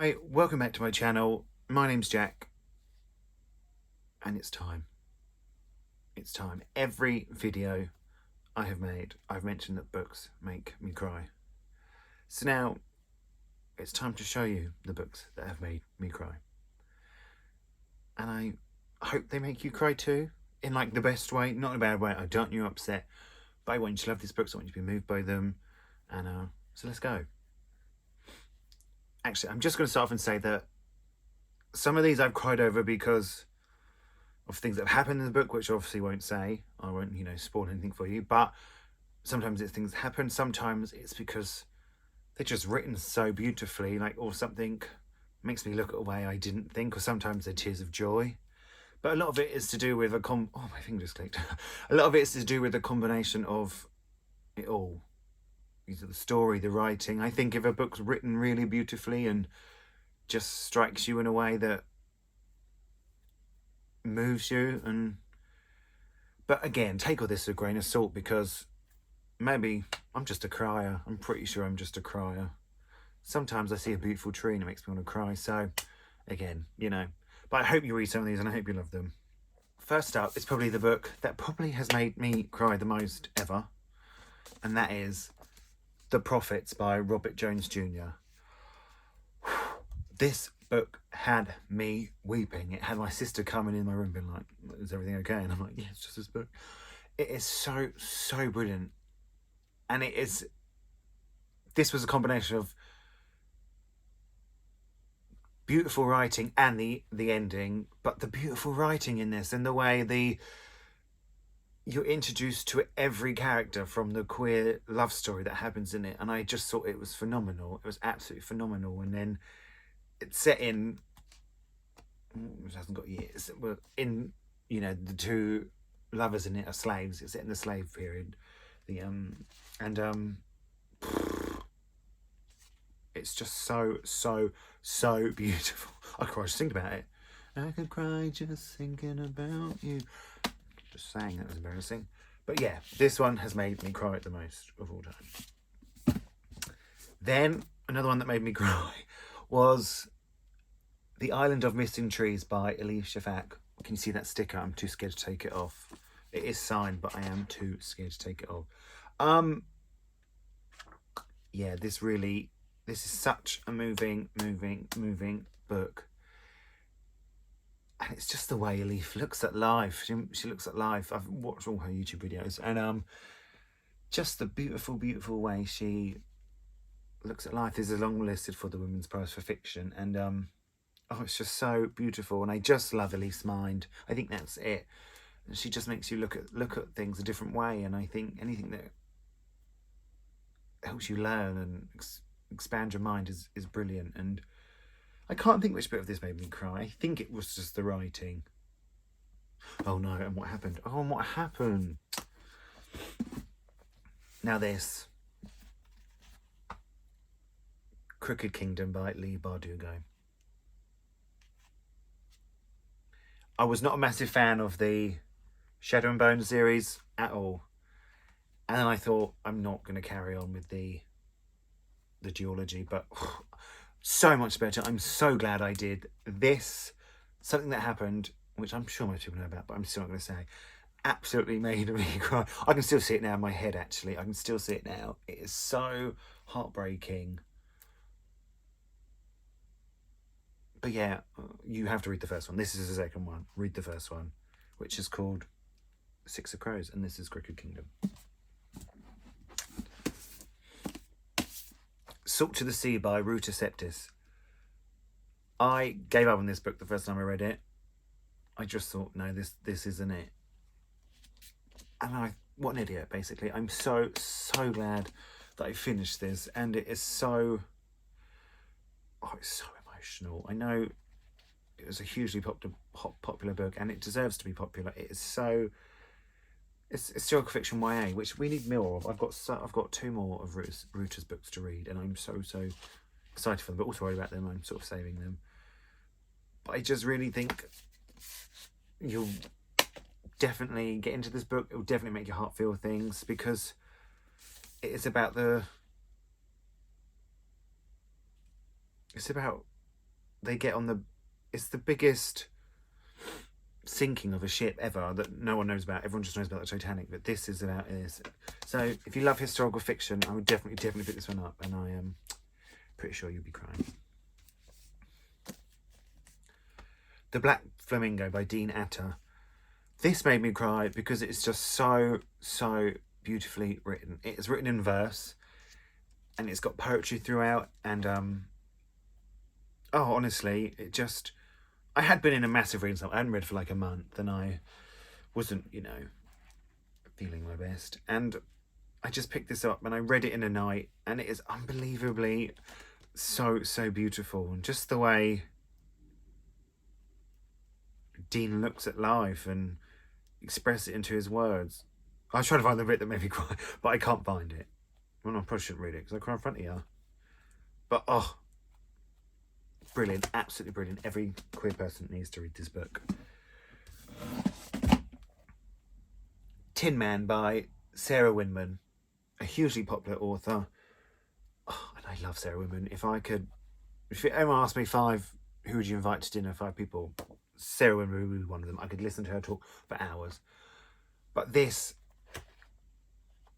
Hi, welcome back to my channel. My name's Jack, and it's time. It's time. Every video I have made, I've mentioned that books make me cry. So now, it's time to show you the books that have made me cry. And I hope they make you cry too, in like the best way, not in a bad way. I don't want you upset, but I want you to love these books, I want you to be moved by them. And so let's go. Actually, I'm just going to start off and say that some of these I've cried over because of things that have happened in the book, which I obviously won't say. I won't, spoil anything for you. But sometimes it's things that happen. Sometimes it's because they're just written so beautifully, or something makes me look at a way I didn't think, or sometimes they're tears of joy. But a lot of it is to do with oh, my finger just clicked. A lot of it is to do with a combination of it all. The story, the writing. I think if a book's written really beautifully and just strikes you in a way that moves you, but again, take all this with a grain of salt, because maybe I'm just a crier. I'm pretty sure I'm just a crier. Sometimes I see a beautiful tree and it makes me want to cry. So again, but I hope you read some of these and I hope you love them. First up is probably the book that probably has made me cry the most ever, and that is The Prophets by Robert Jones Jr. This book had me weeping. It had my sister coming in my room being like, is everything okay? And I'm like, yeah, it's just this book. It is so brilliant. And this was a combination of beautiful writing and the ending, but the beautiful writing in this and the way you're introduced to every character from the queer love story that happens in it. And I just thought it was phenomenal. It was absolutely phenomenal. And then it's set in, which hasn't got years, well, the two lovers in it are slaves. It's set in the slave period. It's just so beautiful. I could cry just thinking about it. I could cry just thinking about you. Just saying, that was embarrassing. But yeah, this one has made me cry the most of all time. Then another one that made me cry was The Island of Missing Trees by Elif Shafak. Can you see that sticker? I'm too scared to take it off. It is signed, but I am too scared to take it off. Yeah, this is such a moving book. And it's just the way Elif looks at life. She looks at life. I've watched all her YouTube videos, and just the beautiful way she looks at life. This is long listed for the Women's Prize for Fiction, and oh, it's just so beautiful. And I just love Elif's mind. I think that's it. And she just makes you look at things a different way. And I think anything that helps you learn and expand your mind is brilliant. And I can't think which bit of this made me cry. I think it was just the writing. Oh no, and what happened? Oh, and what happened? Now this. Crooked Kingdom by Leigh Bardugo. I was not a massive fan of the Shadow and Bone series at all. And then I thought, I'm not going to carry on with the duology, but so much better. I'm so glad I did. This, something that happened, which I'm sure most people know about, but I'm still not going to say, absolutely made me cry. I can still see it now in my head, actually. I can still see it now. It is so heartbreaking. But yeah, you have to read the first one. This is the second one. Read the first one, which is called Six of Crows, and this is Crooked Kingdom. Salt to the Sea by Ruta Septis. I gave up on this book the first time I read it. I just thought, no, this isn't it. And what an idiot, basically. I'm so glad that I finished this, and it is so, it's so emotional. I know it was a hugely popular book, and it deserves to be popular. It is so, it's historical fiction YA, which we need more of. I've got 2 more of Ruta's books to read, and I'm so excited for them, but also worried about them. I'm sort of saving them. But I just really think you'll definitely get into this book. It will definitely make your heart feel things, because it is about they get on the... It's the biggest sinking of a ship ever that no one knows about. Everyone just knows about the Titanic, but this is about this. So if you love historical fiction, I would definitely pick this one up, and I am pretty sure you'll be crying. The Black Flamingo by Dean Atter. This made me cry because it's just so beautifully written. It's written in verse, and it's got poetry throughout, and oh, honestly, it just... I had been in a massive reading slump. I hadn't read for like a month, and I wasn't, you know, feeling my best. And I just picked this up, and I read it in a night, and it is unbelievably so beautiful. And just the way Dean looks at life and expresses it into his words. I was trying to find the bit that made me cry, but I can't find it. Well, no, I probably shouldn't read it because I cry in front of you. But, oh, brilliant, absolutely brilliant. Every queer person needs to read this book. Tin Man by Sarah Winman, a hugely popular author. Oh, and I love Sarah Winman. If anyone asked me who would you invite to dinner, 5 people, Sarah Winman would be one of them. I could listen to her talk for hours. But this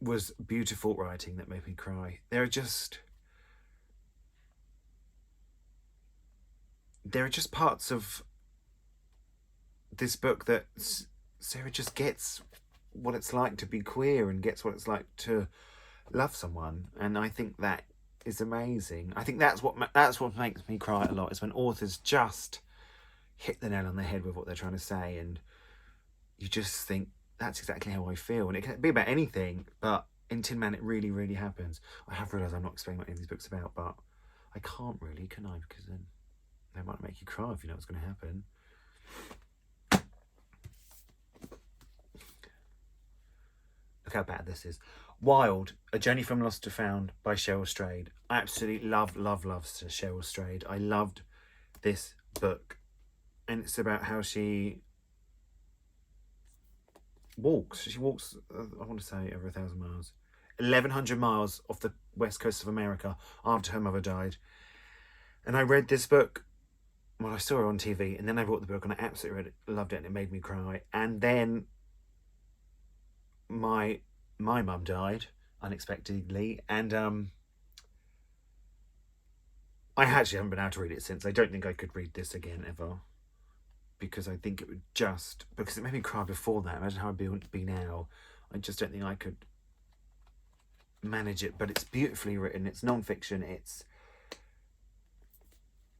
was beautiful writing that made me cry. There are just parts of this book that Sarah just gets what it's like to be queer and gets what it's like to love someone, and I think that is amazing. I think that's what makes me cry a lot, is when authors just hit the nail on the head with what they're trying to say, and you just think, that's exactly how I feel. And it can be about anything, but in Tin Man it really happens. I have realised I'm not explaining what any of these books are about, but I can't really, can I? Because then they might make you cry if you know what's going to happen. Look how bad this is. Wild, A Journey from Lost to Found by Cheryl Strayed. I absolutely love Cheryl Strayed. I loved this book. And it's about how she walks. She walks, I want to say, over 1,000 miles. 1,100 miles off the west coast of America after her mother died. And I read this book, well, I saw her on TV, and then I bought the book and I absolutely loved it, and it made me cry. And then my mum died unexpectedly, and I actually haven't been able to read it since. I don't think I could read this again ever, because I think it would because it made me cry before that. Imagine how I'd be now. I just don't think I could manage it. But it's beautifully written. It's non-fiction. It's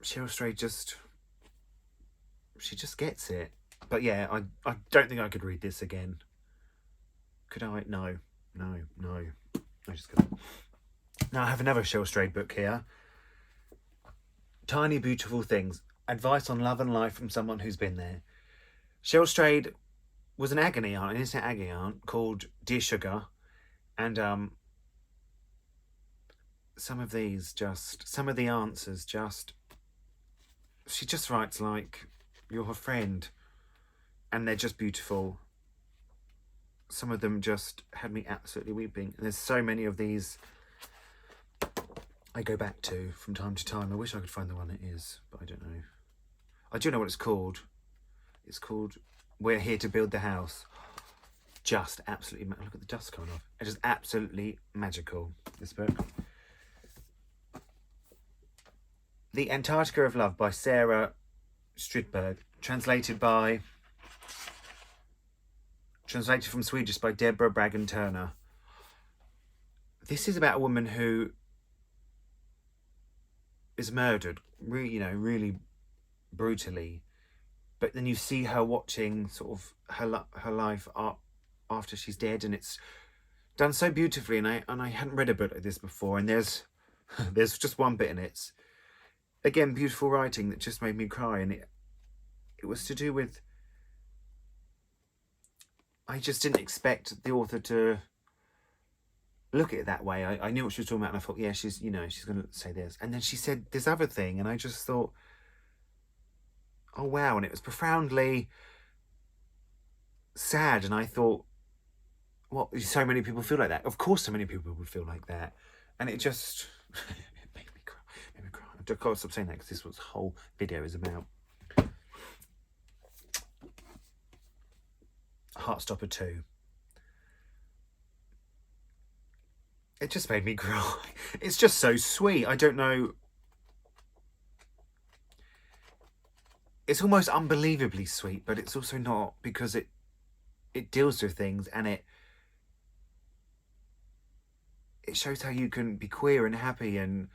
Cheryl Strayed she just gets it. But yeah, I don't think I could read this again. Could I? No. I just couldn't. Now I have another Cheryl Strayed book here. Tiny Beautiful Things. Advice on love and life from someone who's been there. Cheryl Strayed was an agony aunt, an instant agony aunt called Dear Sugar. And some of the answers she just writes like you're her friend. And they're just beautiful. Some of them just had me absolutely weeping. And there's so many of these I go back to from time to time. I wish I could find the one it is, but I don't know. I do know what it's called. It's called We're Here to Build the House. Just absolutely... Look at the dust coming off. It is absolutely magical, this book. The Antarctica of Love by Sarah Stridberg. Translated from Swedish by Deborah Braggan Turner. This is about a woman who is murdered, really brutally. But then you see her watching sort of her life after she's dead, and it's done so beautifully. And I hadn't read a book like this before. And there's just one bit in it. Again, beautiful writing that just made me cry, and it was to do with... I just didn't expect the author to look at it that way. I knew what she was talking about, and I thought, yeah, she's going to say this. And then she said this other thing, and I just thought, oh, wow. And it was profoundly sad, and I thought, well, so many people feel like that. Of course so many people would feel like that. And it just... it made me cry. I've got to stop saying that because this is what the whole video is about. Heartstopper 2. It just made me cry. It's just so sweet. I don't know. It's almost unbelievably sweet, but it's also not, because it deals with things, and it shows how you can be queer and happy and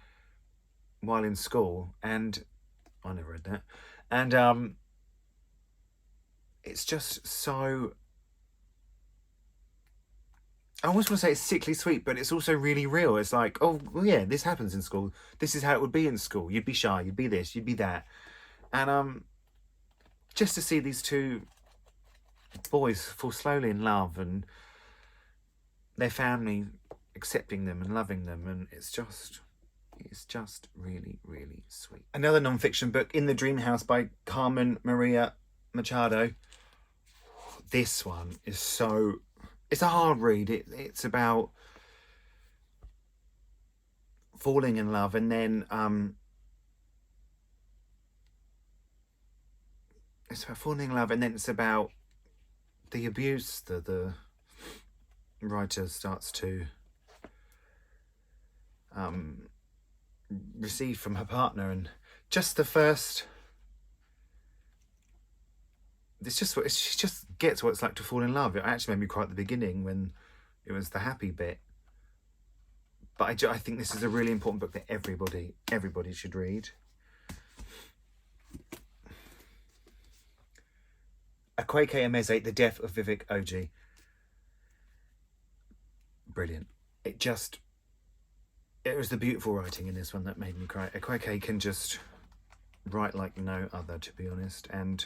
while in school. And I never read that. And it's just so, I almost want to say it's sickly sweet, but it's also really real. It's like, oh, well, yeah, this happens in school. This is how it would be in school. You'd be shy. You'd be this. You'd be that. And just to see these two boys fall slowly in love, and their family accepting them and loving them, and it's just really, really sweet. Another non-fiction book, In the Dream House by Carmen Maria Machado. This one is so, it's a hard read. It's about falling in love, and then it's about falling in love, and then it's about the abuse that the writer starts to receive from her partner. And just the first, it's just what she just gets what it's like to fall in love. It actually made me cry at the beginning when it was the happy bit. But I think this is a really important book that everybody should read. Akweke Emeze, The Death of Vivian Oji. Brilliant. It was the beautiful writing in this one that made me cry. Akweke can just write like no other, to be honest. And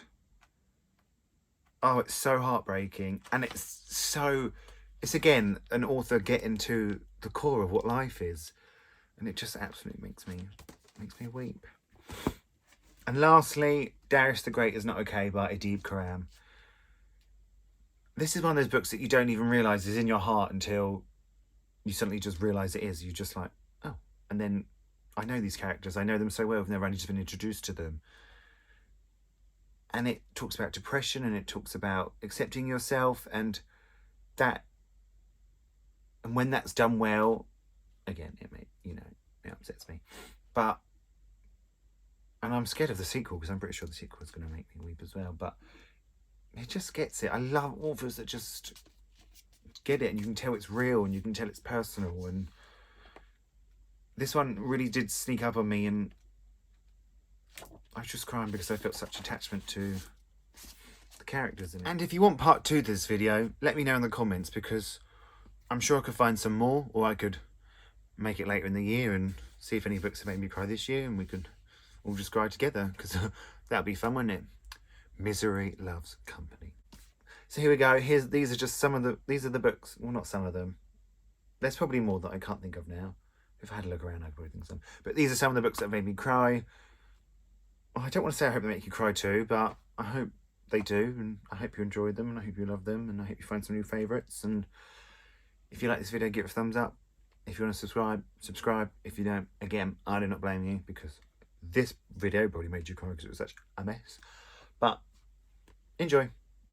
oh, it's so heartbreaking. And it's again an author getting to the core of what life is. And it just absolutely makes me weep. And lastly, Darius the Great Is Not Okay by Adib Khorram. This is one of those books that you don't even realise is in your heart until you suddenly just realise it is. You're just like, oh. And then I know these characters. I know them so well. I've never only just been introduced to them. And it talks about depression, and it talks about accepting yourself, and that. And when that's done well, again, it upsets me. But, and I'm scared of the sequel, because I'm pretty sure the sequel is going to make me weep as well. But it just gets it. I love authors that just get it, and you can tell it's real, and you can tell it's personal. And this one really did sneak up on me, and I was just crying because I felt such attachment to the characters in it. And if you want part 2 to this video, let me know in the comments, because I'm sure I could find some more, or I could make it later in the year and see if any books have made me cry this year, and we could all just cry together, because that'd be fun, wouldn't it? Misery loves company. So here we go. These are just some of the books. Well, not some of them. There's probably more that I can't think of now. If I had a look around, I'd probably think some. But these are some of the books that made me cry. Well, I don't want to say I hope they make you cry too, but I hope they do, and I hope you enjoyed them, and I hope you love them, and I hope you find some new favourites. And if you like this video, give it a thumbs up. If you want to subscribe. If you don't, again, I do not blame you, because this video probably made you cry because it was such a mess. But enjoy.